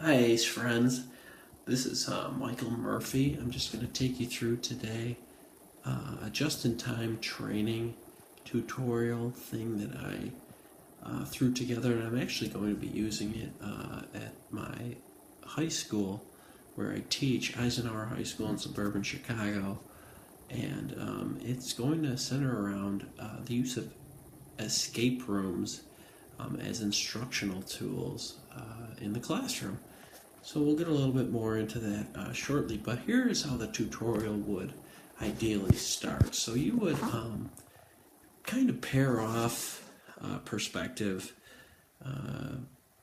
Hi ACE friends, this is Michael Murphy. I'm just going to take you through today a just-in-time training tutorial thing that I threw together, and I'm actually going to be using it at my high school where I teach, Eisenhower High School in suburban Chicago, and it's going to center around the use of escape rooms as instructional tools in the classroom. So we'll get a little bit more into that shortly, but here is how the tutorial would ideally start. So you would kind of pair off prospective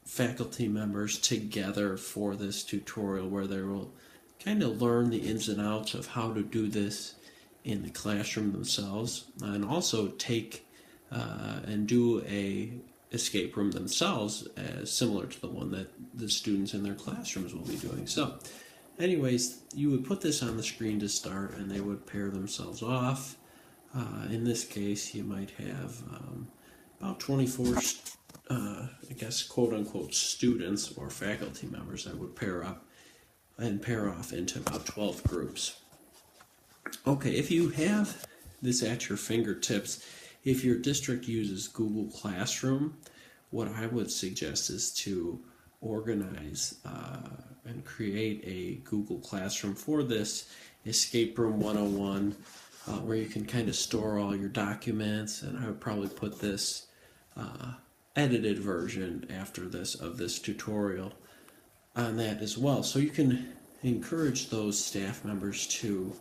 faculty members together for this tutorial, where they will kind of learn the ins and outs of how to do this in the classroom themselves, and also take and do a escape room themselves, as similar to the one that the students in their classrooms will be doing. So anyways, you would put this on the screen to start, and they would pair themselves off. In this case, you might have about 24 I guess quote-unquote students or faculty members that would pair up and pair off into about 12 groups. Okay, if you have this at your fingertips, if your district uses Google Classroom, what I would suggest is to organize and create a Google Classroom for this Escape Room 101, where you can kind of store all your documents, and I would probably put this edited version after this of this tutorial on that as well. So you can encourage those staff members to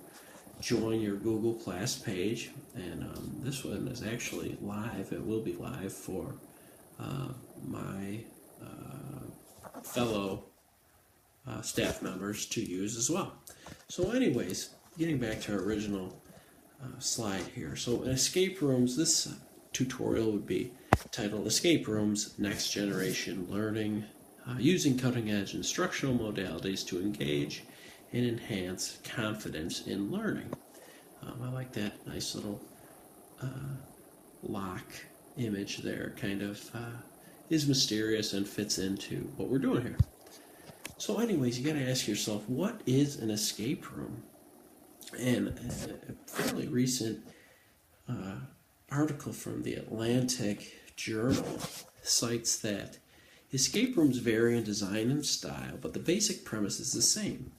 join your Google Class page, and this one is actually live. It will be live for my fellow staff members to use as well. So anyways, getting back to our original slide here. So in escape rooms, this tutorial would be titled Escape Rooms, Next Generation Learning, using cutting-edge instructional modalities to engage and enhance confidence in learning. I like that nice little lock image there. Kind of is mysterious and fits into what we're doing here. So anyways, you got to ask yourself, what is an escape room? And a fairly recent article from the Atlantic Journal cites that escape rooms vary in design and style, but the basic premise is the same.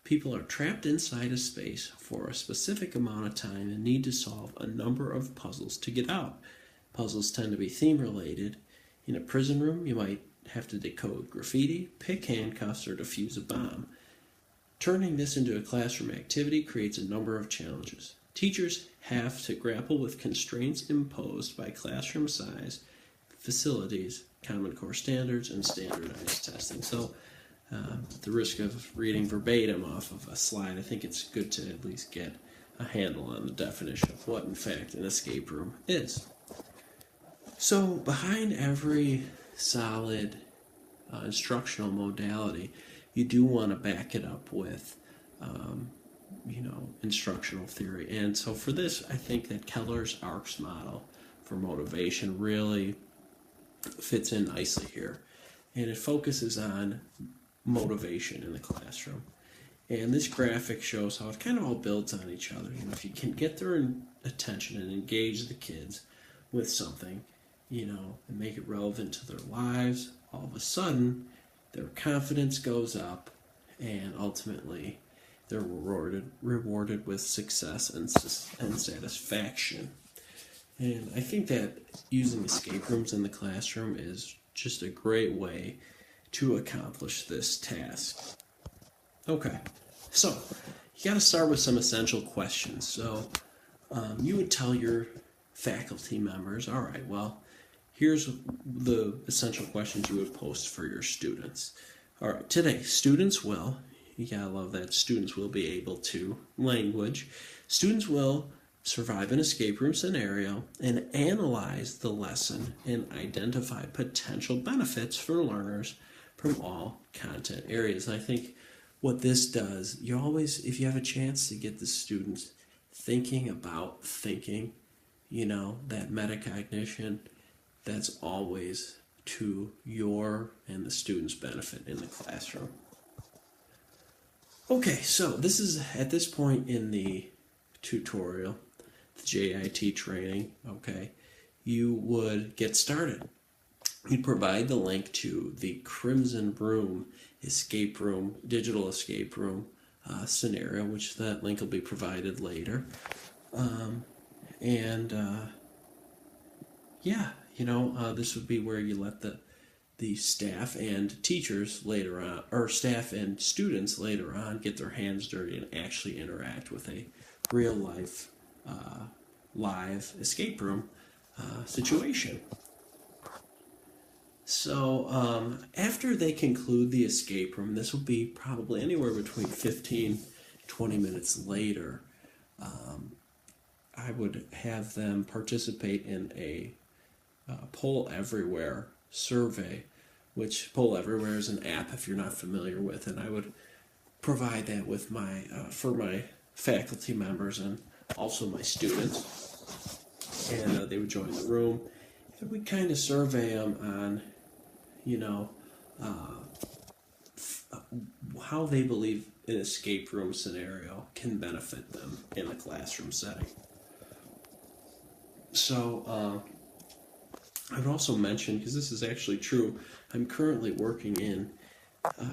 People are trapped inside a space for a specific amount of time and need to solve a number of puzzles to get out. Puzzles tend to be theme-related. In a prison room, you might have to decode graffiti, pick handcuffs, or defuse a bomb. Turning this into a classroom activity creates a number of challenges. Teachers have to grapple with constraints imposed by classroom size, facilities, Common Core standards, and standardized testing. So, at the risk of reading verbatim off of a slide, I think it's good to at least get a handle on the definition of what, in fact, an escape room is. So, behind every solid instructional modality, you do want to back it up with, instructional theory. And so for this, I think that Keller's ARCS model for motivation really fits in nicely here. And it focuses on motivation in the classroom. And this graphic shows how it kind of all builds on each other. If you can get their attention and engage the kids with something, and make it relevant to their lives, all of a sudden their confidence goes up, and ultimately they're rewarded with success and satisfaction. And I think that using escape rooms in the classroom is just a great way to accomplish this task. Okay, so you got to start with some essential questions. So you would tell your faculty members, all right, well, here's the essential questions you would post for your students. All right, today, you gotta love that, students will be able to language. Students will survive an escape room scenario and analyze the lesson and identify potential benefits for learners from all content areas. And I think what this does, if you have a chance to get the students thinking about thinking, that metacognition, that's always to your and the students' benefit in the classroom. Okay, so this is at this point in the tutorial, the JIT training, okay, you would get started. You'd provide the link to the Crimson Room escape room, digital escape room scenario, which that link will be provided later. This would be where you let the staff and teachers later on, or staff and students later on, get their hands dirty and actually interact with a real life live escape room situation. So after they conclude the escape room, this will be probably anywhere between 15-20 minutes later, I would have them participate in a Poll Everywhere survey, which Poll Everywhere is an app if you're not familiar with, and I would provide that with for my faculty members and also my students, and they would join the room, and we kind of survey them on how they believe an escape room scenario can benefit them in a classroom setting. So I would also mention, because this is actually true, I'm currently working in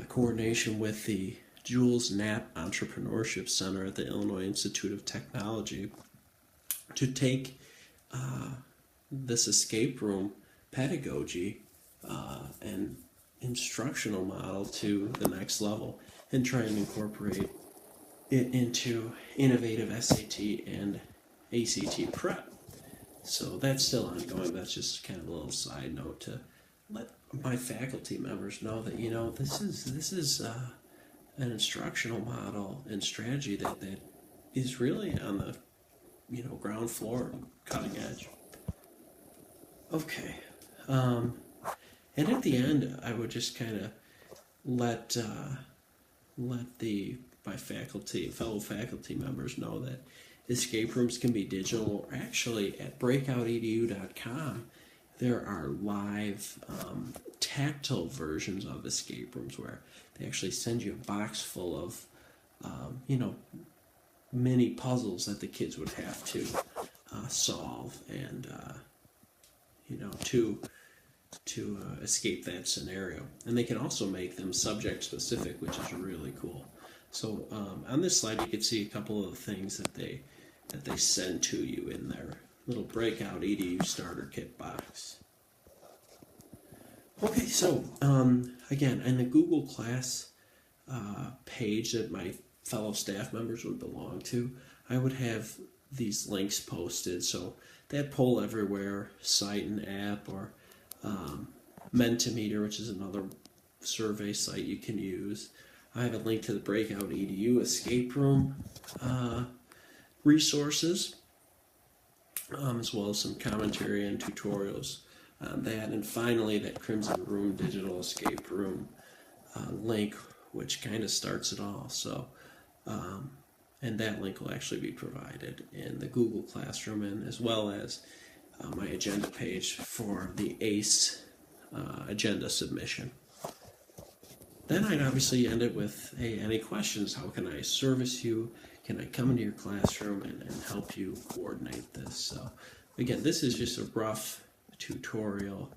coordination with the Jules Knapp Entrepreneurship Center at the Illinois Institute of Technology to take this escape room pedagogy and instructional model to the next level and try and incorporate it into innovative SAT and ACT prep. So that's still ongoing. That's just kind of a little side note to let my faculty members know that this is an instructional model and strategy that is really on the ground floor, cutting edge. Okay, and at the end, I would just kind of let my fellow faculty members know that escape rooms can be digital, or actually at breakoutedu.com there are live tactile versions of escape rooms where they actually send you a box full of mini puzzles that the kids would have to solve and to escape that scenario. And they can also make them subject specific, which is really cool. So on this slide you can see a couple of the things that they send to you in their little Breakout EDU starter kit box. Okay, so again, in the Google Class page that my fellow staff members would belong to, I would have these links posted. So that Poll Everywhere site and app, or Mentimeter, which is another survey site you can use. I have a link to the Breakout EDU escape room resources, as well as some commentary and tutorials on that. And finally, that Crimson Room digital escape room link, which kind of starts it all. So, and that link will actually be provided in the Google Classroom, and as well as my agenda page for the ACE agenda submission. Then I'd obviously end it with, hey, any questions? How can I service you? Can I come into your classroom and help you coordinate this? So again, this is just a rough tutorial,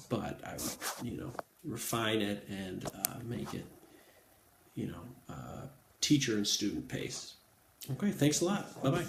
but I would, refine it and make it, teacher and student pace. Okay, thanks a lot. Bye-bye.